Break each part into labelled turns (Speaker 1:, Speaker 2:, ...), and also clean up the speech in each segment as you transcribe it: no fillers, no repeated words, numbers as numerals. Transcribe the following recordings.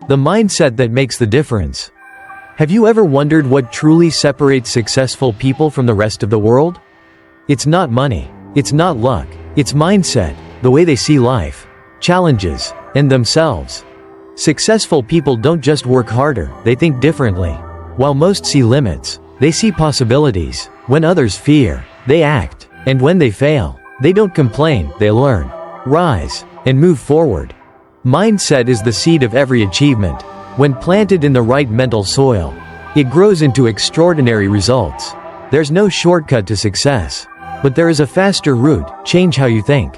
Speaker 1: The mindset that makes the difference. Have you ever wondered what truly separates successful people from the rest of the world? It's not money. It's not luck. It's mindset, the way they see life, challenges, and themselves. Successful people don't just work harder, they think differently. While most see limits, they see possibilities. When others fear, they act. And when they fail, they don't complain, they learn, rise, and move forward. Mindset is the seed of every achievement. When planted in the right mental soil, it grows into extraordinary results. There's no shortcut to success, but there is a faster route. Change how you think.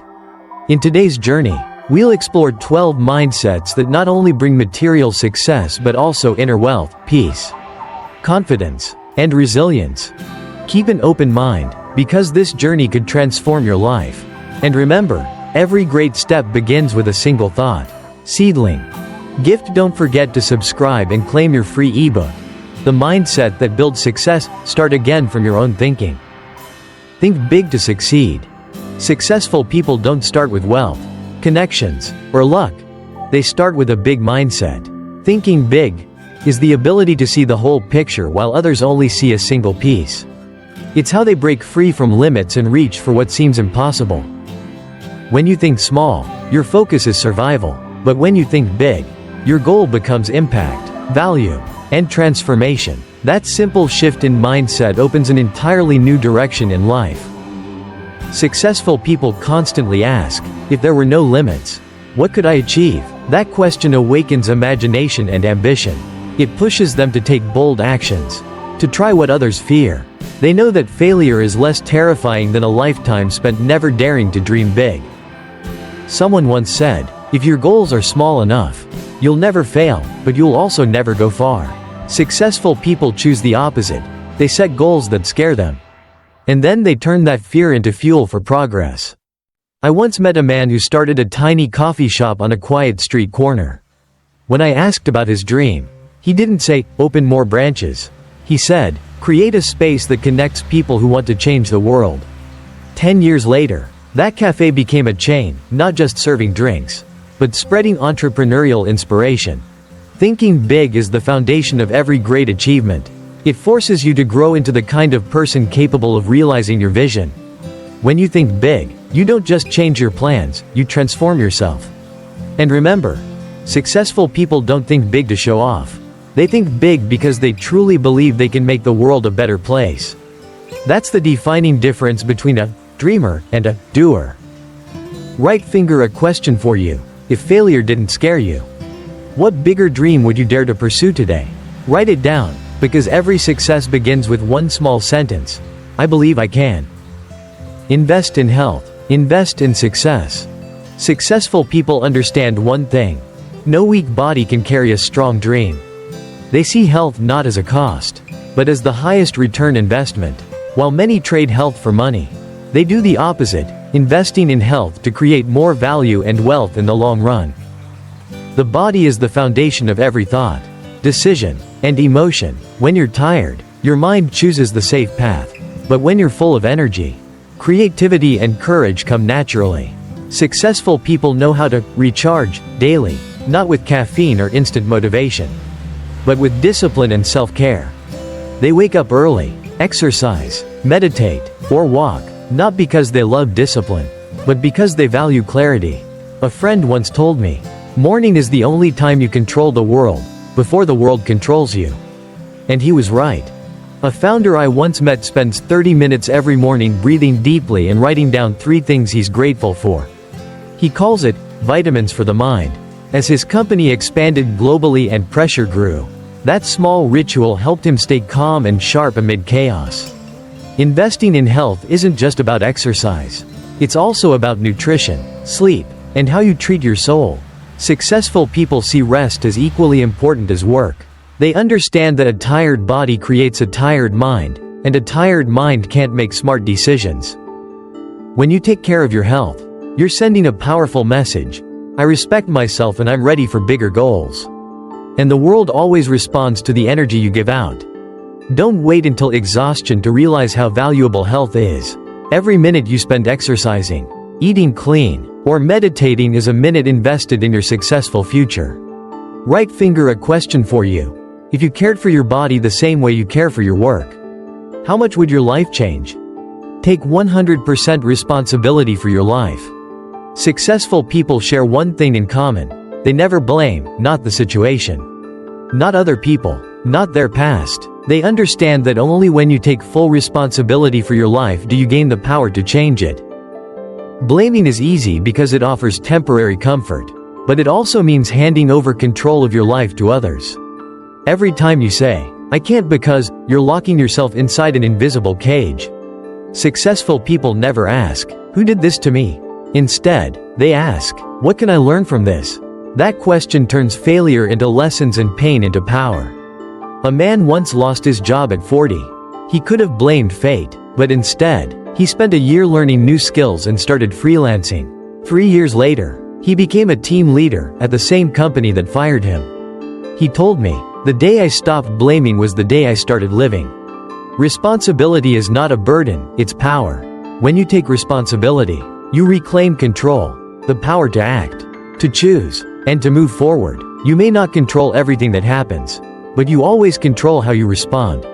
Speaker 1: In today's journey, we'll explore 12 mindsets that not only bring material success but also inner wealth, peace, confidence, and resilience. Keep an open mind, because this journey could transform your life. And remember, every great step begins with a single thought. Seedling. Gift. Don't forget to subscribe and claim your free ebook. The mindset that builds success. Start again from your own thinking. Think big to succeed. Successful people don't start with wealth, connections, or luck. They start with a big mindset. Thinking big is the ability to see the whole picture while others only see a single piece. It's how they break free from limits and reach for what seems impossible. When you think small, your focus is survival. But when you think big, your goal becomes impact, value, and transformation. That simple shift in mindset opens an entirely new direction in life. Successful people constantly ask, if there were no limits, what could I achieve? That question awakens imagination and ambition. It pushes them to take bold actions, to try what others fear. They know that failure is less terrifying than a lifetime spent never daring to dream big. Someone once said, if your goals are small enough, you'll never fail, but you'll also never go far. Successful people choose the opposite. They set goals that scare them. And then they turn that fear into fuel for progress. I once met a man who started a tiny coffee shop on a quiet street corner. When I asked about his dream, he didn't say, open more branches. He said, create a space that connects people who want to change the world. 10 years later, that cafe became a chain, not just serving drinks, but spreading entrepreneurial inspiration. Thinking big is the foundation of every great achievement. It forces you to grow into the kind of person capable of realizing your vision. When you think big, you don't just change your plans, you transform yourself. And remember, successful people don't think big to show off. They think big because they truly believe they can make the world a better place. That's the defining difference between a dreamer and a doer. Right finger, a question for you. If failure didn't scare you, what bigger dream would you dare to pursue today? Write it down, because every success begins with one small sentence. I believe I can. Invest in health. Invest in success. Successful people understand one thing. No weak body can carry a strong dream. They see health not as a cost, but as the highest return investment. While many trade health for money, they do the opposite, investing in health to create more value and wealth in the long run. The body is the foundation of every thought, decision, and emotion. When you're tired, your mind chooses the safe path. But when you're full of energy, creativity and courage come naturally. Successful people know how to recharge daily, not with caffeine or instant motivation, but with discipline and self-care. They wake up early, exercise, meditate, or walk, not because they love discipline, but because they value clarity. A friend once told me, morning is the only time you control the world, before the world controls you. And he was right. A founder I once met spends 30 minutes every morning breathing deeply and writing down 3 things he's grateful for. He calls it vitamins for the mind. As his company expanded globally and pressure grew, that small ritual helped him stay calm and sharp amid chaos. Investing in health isn't just about exercise. It's also about nutrition, sleep, and how you treat your soul. Successful people see rest as equally important as work. They understand that a tired body creates a tired mind, and a tired mind can't make smart decisions. When you take care of your health, you're sending a powerful message. I respect myself and I'm ready for bigger goals. And the world always responds to the energy you give out. Don't wait until exhaustion to realize how valuable health is. Every minute you spend exercising, eating clean, or meditating is a minute invested in your successful future. Right finger, a question for you. If you cared for your body the same way you care for your work, how much would your life change? Take 100% responsibility for your life. Successful people share one thing in common. They never blame, not the situation, not other people, not their past. They understand that only when you take full responsibility for your life do you gain the power to change it. Blaming is easy because it offers temporary comfort, but it also means handing over control of your life to others. Every time you say, "I can't because," you're locking yourself inside an invisible cage. Successful people never ask, "Who did this to me?" Instead, they ask, "What can I learn from this?" That question turns failure into lessons and pain into power. A man once lost his job at 40. He could have blamed fate, but instead, he spent a year learning new skills and started freelancing. 3 years later, he became a team leader at the same company that fired him. He told me, "The day I stopped blaming was the day I started living." Responsibility is not a burden, it's power. When you take responsibility, you reclaim control, the power to act, to choose, and to move forward. You may not control everything that happens, but you always control how you respond.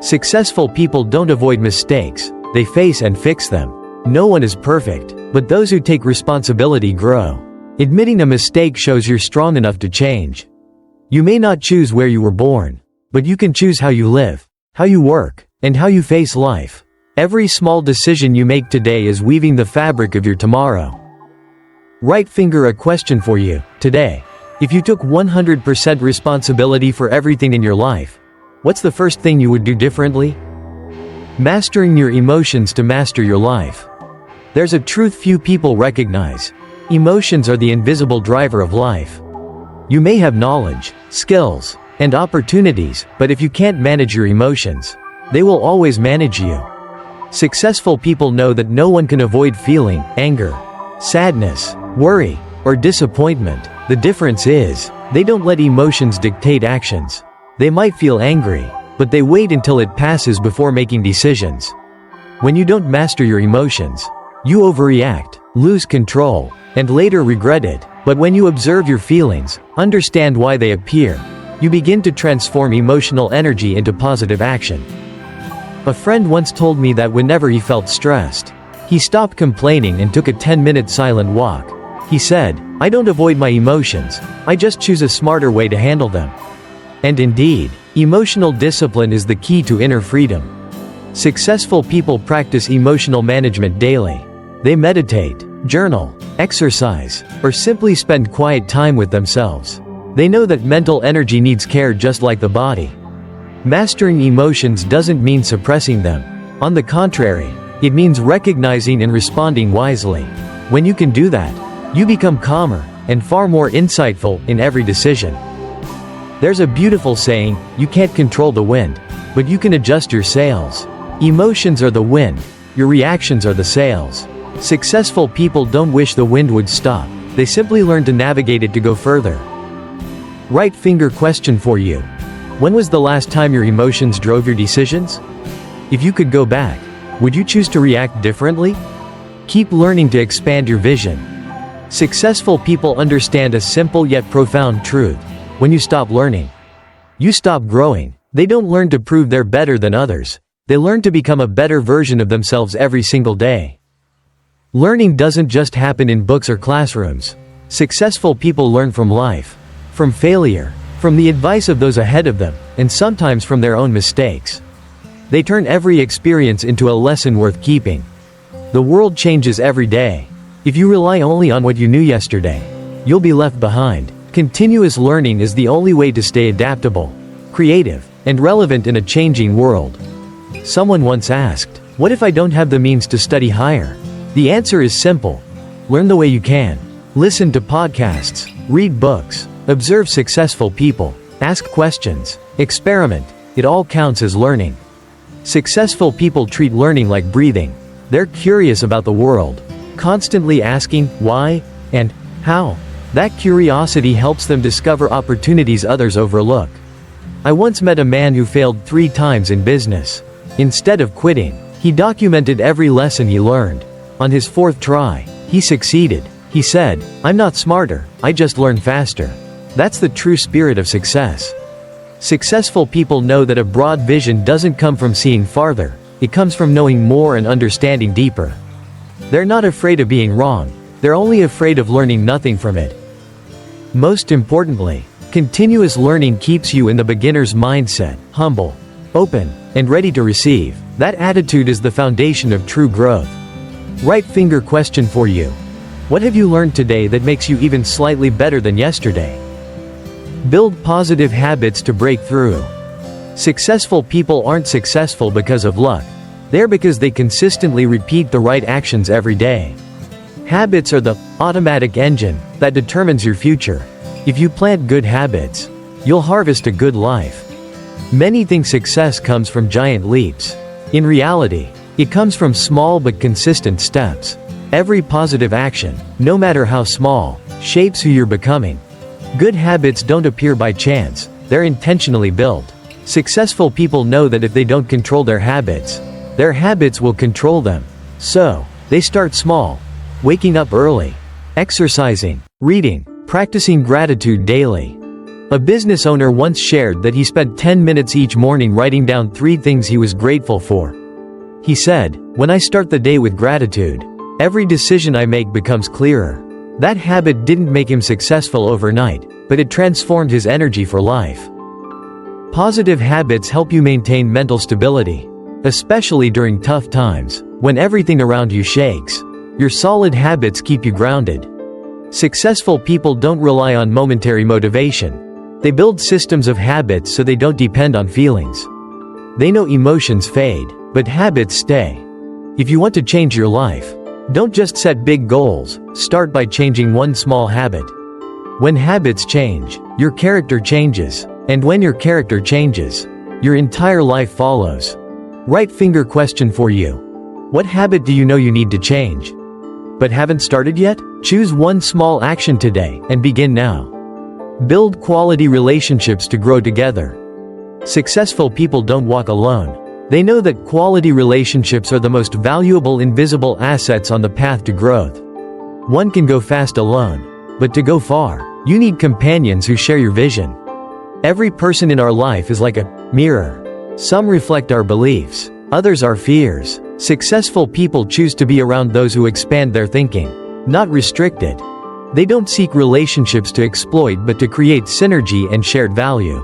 Speaker 1: Successful people don't avoid mistakes, they face and fix them. No one is perfect, but those who take responsibility grow. Admitting a mistake shows you're strong enough to change. You may not choose where you were born, but you can choose how you live, how you work, and how you face life. Every small decision you make today is weaving the fabric of your tomorrow. Right finger, a question for you. Today, if you took 100% responsibility for everything in your life, what's the first thing you would do differently? Mastering your emotions to master your life. There's a truth few people recognize. Emotions are the invisible driver of life. You may have knowledge, skills, and opportunities, but if you can't manage your emotions, they will always manage you. Successful people know that no one can avoid feeling anger, sadness, worry, or disappointment. The difference is, they don't let emotions dictate actions. They might feel angry, but they wait until it passes before making decisions. When you don't master your emotions, you overreact, lose control, and later regret it. But when you observe your feelings, understand why they appear, you begin to transform emotional energy into positive action. A friend once told me that whenever he felt stressed, he stopped complaining and took a 10-minute silent walk. He said, "I don't avoid my emotions, I just choose a smarter way to handle them." And indeed, emotional discipline is the key to inner freedom. Successful people practice emotional management daily. They meditate, journal, exercise, or simply spend quiet time with themselves. They know that mental energy needs care just like the body. Mastering emotions doesn't mean suppressing them. On the contrary, it means recognizing and responding wisely. When you can do that, you become calmer and far more insightful in every decision. There's a beautiful saying, "You can't control the wind, but you can adjust your sails." Emotions are the wind, your reactions are the sails. Successful people don't wish the wind would stop, they simply learn to navigate it to go further. Right finger, question for you. When was the last time your emotions drove your decisions? If you could go back, would you choose to react differently? Keep learning to expand your vision. Successful people understand a simple yet profound truth. When you stop learning, you stop growing. They don't learn to prove they're better than others. They learn to become a better version of themselves every single day. Learning doesn't just happen in books or classrooms. Successful people learn from life, from failure, from the advice of those ahead of them, and sometimes from their own mistakes. They turn every experience into a lesson worth keeping. The world changes every day. If you rely only on what you knew yesterday, you'll be left behind. Continuous learning is the only way to stay adaptable, creative, and relevant in a changing world. Someone once asked, "What if I don't have the means to study higher?" The answer is simple. Learn the way you can. Listen to podcasts, read books, observe successful people, ask questions, experiment. It all counts as learning. Successful people treat learning like breathing. They're curious about the world, constantly asking why and how. That curiosity helps them discover opportunities others overlook. I once met a man who failed 3 times in business. Instead of quitting, he documented every lesson he learned. On his 4th try, he succeeded. He said, "I'm not smarter, I just learn faster." That's the true spirit of success. Successful people know that a broad vision doesn't come from seeing farther, it comes from knowing more and understanding deeper. They're not afraid of being wrong, they're only afraid of learning nothing from it. Most importantly, continuous learning keeps you in the beginner's mindset, humble, open, and ready to receive. That attitude is the foundation of true growth. Right finger question for you. What have you learned today that makes you even slightly better than yesterday? Build positive habits to break through. Successful people aren't successful because of luck. They're because they consistently repeat the right actions every day. Habits are the automatic engine that determines your future. If you plant good habits, you'll harvest a good life. Many think success comes from giant leaps. In reality, it comes from small but consistent steps. Every positive action, no matter how small, shapes who you're becoming. Good habits don't appear by chance, they're intentionally built. Successful people know that if they don't control their habits will control them. So, they start small. Waking up early, exercising, reading, practicing gratitude daily. A business owner once shared that he spent 10 minutes each morning writing down 3 things he was grateful for. He said, "When I start the day with gratitude, every decision I make becomes clearer." That habit didn't make him successful overnight, but it transformed his energy for life. Positive habits help you maintain mental stability, especially during tough times, when everything around you shakes. Your solid habits keep you grounded. Successful people don't rely on momentary motivation. They build systems of habits so they don't depend on feelings. They know emotions fade, but habits stay. If you want to change your life, don't just set big goals, start by changing one small habit. When habits change, your character changes, and when your character changes, your entire life follows. Right finger question for you. What habit do you know you need to change, but haven't started yet? Choose one small action today, and begin now. Build quality relationships to grow together. Successful people don't walk alone. They know that quality relationships are the most valuable invisible assets on the path to growth. One can go fast alone, but to go far, you need companions who share your vision. Every person in our life is like a mirror. Some reflect our beliefs, others our fears. Successful people choose to be around those who expand their thinking, not restrict it. They don't seek relationships to exploit but to create synergy and shared value.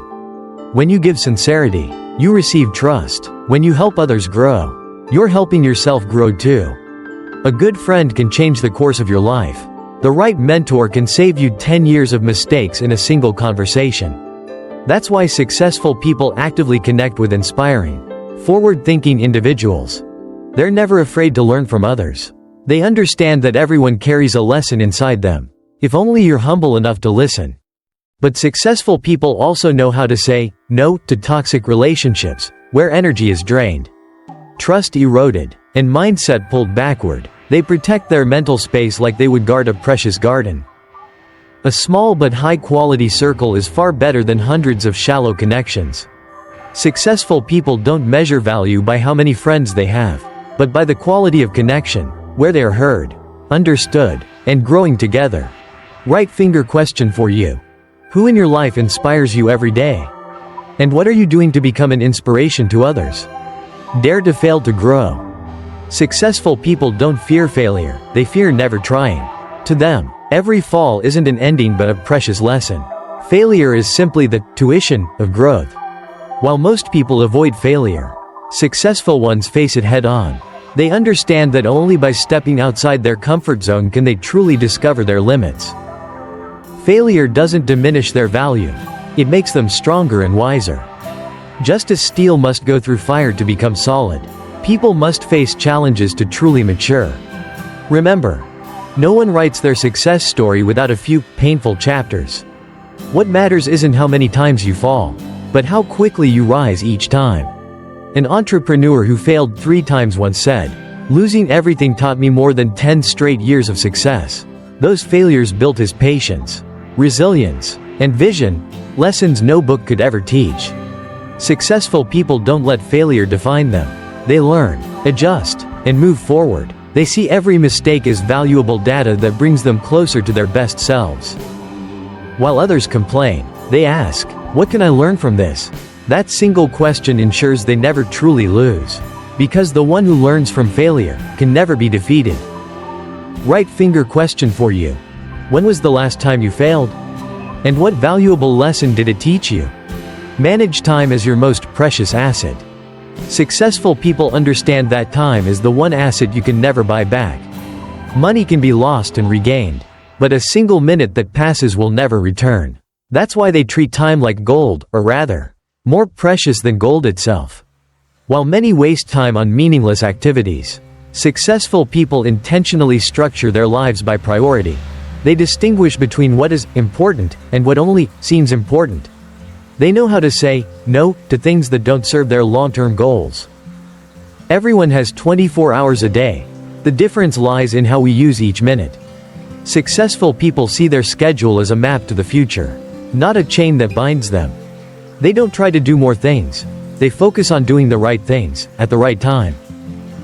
Speaker 1: When you give sincerity, you receive trust. When you help others grow, you're helping yourself grow too. A good friend can change the course of your life. The right mentor can save you 10 years of mistakes in a single conversation. That's why successful people actively connect with inspiring, forward-thinking individuals. They're never afraid to learn from others. They understand that everyone carries a lesson inside them, if only you're humble enough to listen. But successful people also know how to say no to toxic relationships, where energy is drained, trust eroded, and mindset pulled backward. They protect their mental space like they would guard a precious garden. A small but high-quality circle is far better than hundreds of shallow connections. Successful people don't measure value by how many friends they have, but by the quality of connection, where they are heard, understood, and growing together. Right finger question for you. Who in your life inspires you every day? And what are you doing to become an inspiration to others? Dare to fail to grow. Successful people don't fear failure, they fear never trying. To them, every fall isn't an ending but a precious lesson. Failure is simply the tuition of growth. While most people avoid failure, successful ones face it head-on. They understand that only by stepping outside their comfort zone can they truly discover their limits. Failure doesn't diminish their value. It makes them stronger and wiser. Just as steel must go through fire to become solid, people must face challenges to truly mature. Remember, no one writes their success story without a few painful chapters. What matters isn't how many times you fall, but how quickly you rise each time. An entrepreneur who failed 3 times once said, "Losing everything taught me more than 10 straight years of success." Those failures built his patience, resilience, and vision, lessons no book could ever teach. Successful people don't let failure define them. They learn, adjust, and move forward. They see every mistake as valuable data that brings them closer to their best selves. While others complain, they ask, "What can I learn from this?" That single question ensures they never truly lose. Because the one who learns from failure can never be defeated. Right finger question for you. When was the last time you failed? And what valuable lesson did it teach you? Manage time as your most precious asset. Successful people understand that time is the one asset you can never buy back. Money can be lost and regained, but a single minute that passes will never return. That's why they treat time like gold, or rather, more precious than gold itself. While many waste time on meaningless activities, successful people intentionally structure their lives by priority. They distinguish between what is important and what only seems important. They know how to say no to things that don't serve their long-term goals. Everyone has 24 hours a day. The difference lies in how we use each minute. Successful people see their schedule as a map to the future, not a chain that binds them. They don't try to do more things. They focus on doing the right things, at the right time.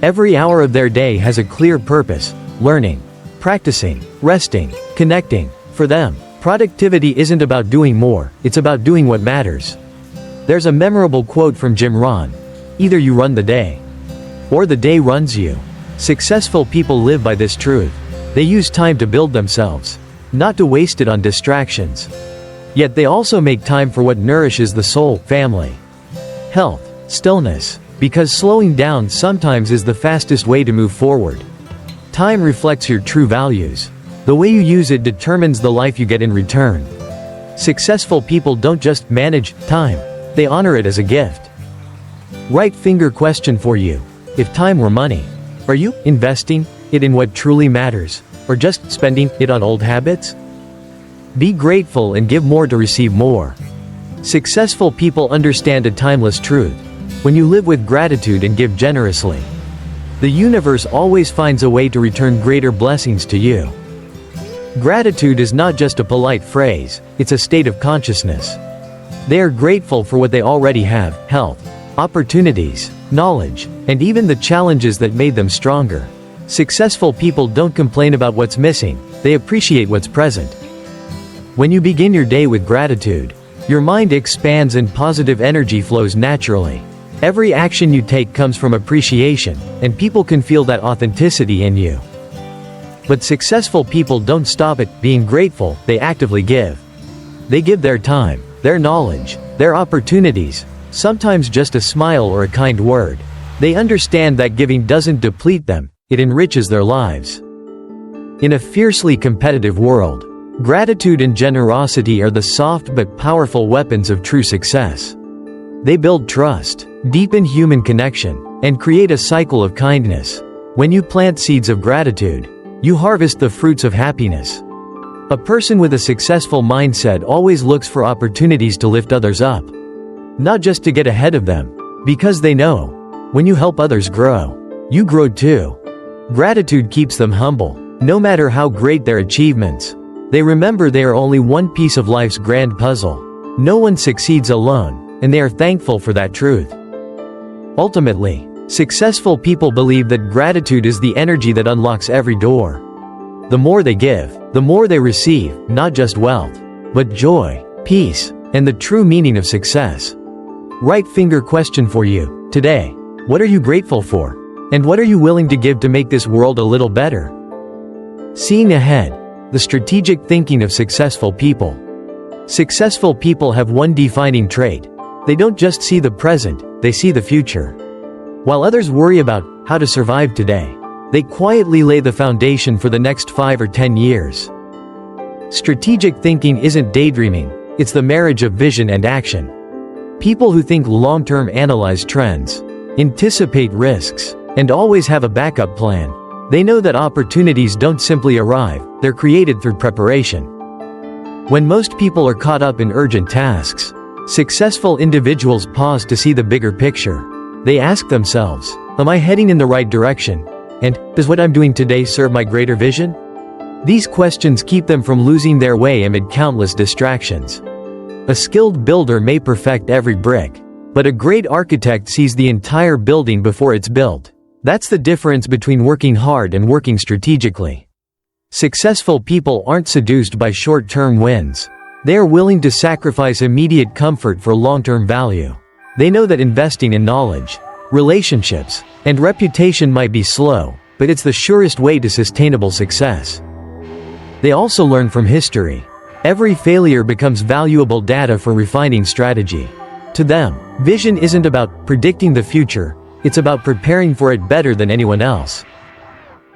Speaker 1: Every hour of their day has a clear purpose: learning, practicing, resting, connecting. For them, productivity isn't about doing more, it's about doing what matters. There's a memorable quote from Jim Rohn: "Either you run the day, or the day runs you." Successful people live by this truth. They use time to build themselves, not to waste it on distractions. Yet they also make time for what nourishes the soul: family, health, stillness. Because slowing down sometimes is the fastest way to move forward. Time reflects your true values. The way you use it determines the life you get in return. Successful people don't just manage time, they honor it as a gift. Right finger question for you. If time were money, are you investing it in what truly matters, or just spending it on old habits? Be grateful and give more to receive more. Successful people understand a timeless truth. When you live with gratitude and give generously, the universe always finds a way to return greater blessings to you. Gratitude is not just a polite phrase, it's a state of consciousness. They are grateful for what they already have: health, opportunities, knowledge, and even the challenges that made them stronger. Successful people don't complain about what's missing, they appreciate what's present. When you begin your day with gratitude, your mind expands and positive energy flows naturally. Every action you take comes from appreciation, and people can feel that authenticity in you. But successful people don't stop at being grateful, they actively give. They give their time, their knowledge, their opportunities, sometimes just a smile or a kind word. They understand that giving doesn't deplete them, it enriches their lives. In a fiercely competitive world, gratitude and generosity are the soft but powerful weapons of true success. They build trust, deepen human connection, and create a cycle of kindness. When you plant seeds of gratitude, you harvest the fruits of happiness. A person with a successful mindset always looks for opportunities to lift others up. Not just to get ahead of them, because they know, when you help others grow, you grow too. Gratitude keeps them humble, no matter how great their achievements. They remember they are only one piece of life's grand puzzle. No one succeeds alone, and they are thankful for that truth. Ultimately, successful people believe that gratitude is the energy that unlocks every door. The more they give, the more they receive, not just wealth, but joy, peace, and the true meaning of success. Right finger question for you. Today, what are you grateful for? And what are you willing to give to make this world a little better? Seeing ahead. The strategic thinking of successful people. Successful people have one defining trait. They don't just see the present, they see the future. While others worry about how to survive today, they quietly lay the foundation for the next 5 or 10 years. Strategic thinking isn't daydreaming, it's the marriage of vision and action. People who think long-term analyze trends, anticipate risks, and always have a backup plan. They know that opportunities don't simply arrive, they're created through preparation. When most people are caught up in urgent tasks, successful individuals pause to see the bigger picture. They ask themselves, am I heading in the right direction? And, does what I'm doing today serve my greater vision? These questions keep them from losing their way amid countless distractions. A skilled builder may perfect every brick, but a great architect sees the entire building before it's built. That's the difference between working hard and working strategically. Successful people aren't seduced by short-term wins. They are willing to sacrifice immediate comfort for long-term value. They know that investing in knowledge, relationships, and reputation might be slow, but it's the surest way to sustainable success. They also learn from history. Every failure becomes valuable data for refining strategy. To them, vision isn't about predicting the future, it's about preparing for it better than anyone else.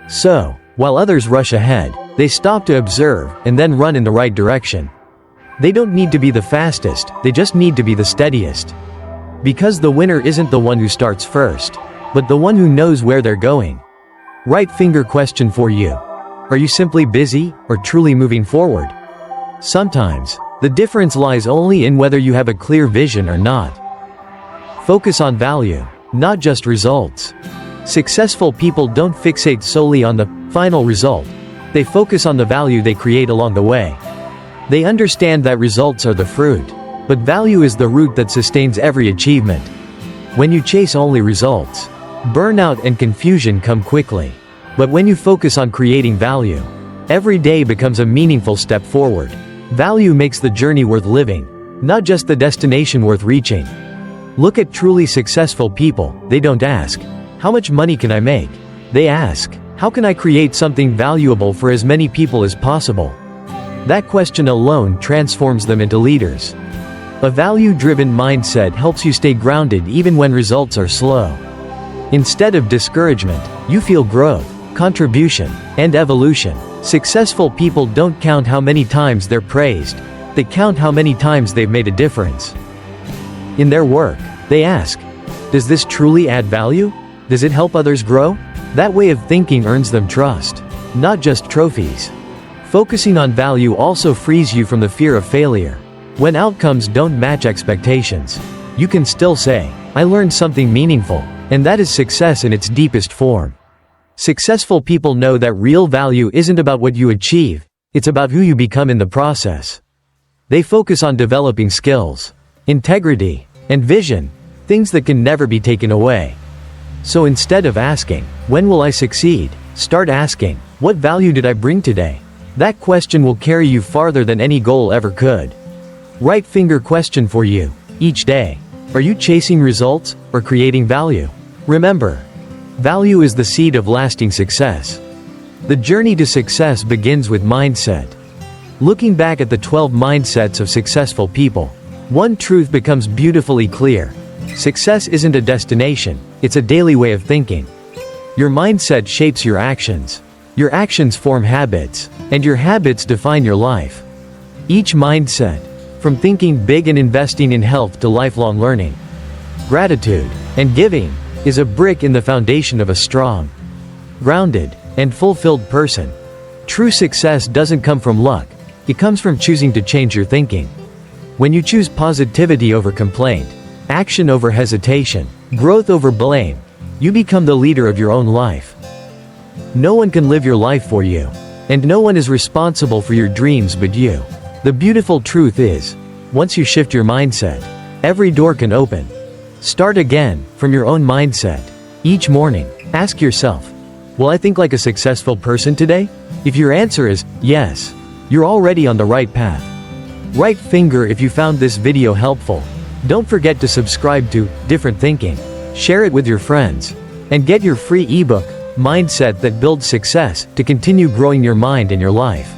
Speaker 1: So, while others rush ahead, they stop to observe and then run in the right direction. They don't need to be the fastest, they just need to be the steadiest. Because the winner isn't the one who starts first, but the one who knows where they're going. Right finger question for you. Are you simply busy, or truly moving forward? Sometimes, the difference lies only in whether you have a clear vision or not. Focus on value, not just results. Successful people don't fixate solely on the final result. They focus on the value they create along the way. They understand that results are the fruit, but value is the root that sustains every achievement. When you chase only results, burnout and confusion come quickly. But when you focus on creating value, every day becomes a meaningful step forward. Value makes the journey worth living, not just the destination worth reaching. Look at truly successful people. They don't ask, "How much money can I make?" They ask, "How can I create something valuable for as many people as possible?" That question alone transforms them into leaders. A value-driven mindset helps you stay grounded even when results are slow. Instead of discouragement, you feel growth, contribution, and evolution. Successful people don't count how many times they're praised, they count how many times they've made a difference. In their work, they ask, "Does this truly add value? Does it help others grow?" That way of thinking earns them trust, not just trophies. Focusing on value also frees you from the fear of failure. When outcomes don't match expectations, you can still say, "I learned something meaningful," and that is success in its deepest form. Successful people know that real value isn't about what you achieve, it's about who you become in the process. They focus on developing skills, integrity, and vision, things that can never be taken away. So instead of asking, "When will I succeed?" start asking, "What value did I bring today?" That question will carry you farther than any goal ever could. Right finger question for you. Each day, are you chasing results or creating value? Remember, value is the seed of lasting success. The journey to success begins with mindset. Looking back at the 12 mindsets of successful people, one truth becomes beautifully clear. Success isn't a destination, it's a daily way of thinking. Your mindset shapes your actions. Your actions form habits, and your habits define your life. Each mindset, from thinking big and investing in health to lifelong learning, gratitude, and giving, is a brick in the foundation of a strong, grounded, and fulfilled person. True success doesn't come from luck, it comes from choosing to change your thinking. When you choose positivity over complaint, action over hesitation, growth over blame, you become the leader of your own life. No one can live your life for you, and no one is responsible for your dreams but you. The beautiful truth is, once you shift your mindset, every door can open. Start again, from your own mindset. Each morning, ask yourself, will I think like a successful person today? If your answer is yes, you're already on the right path. Right finger if you found this video helpful. Don't forget to subscribe to Different Thinking, share it with your friends, and get your free ebook, Mindset That Builds Success, to continue growing your mind and your life.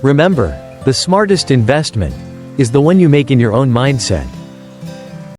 Speaker 1: Remember, the smartest investment is the one you make in your own mindset.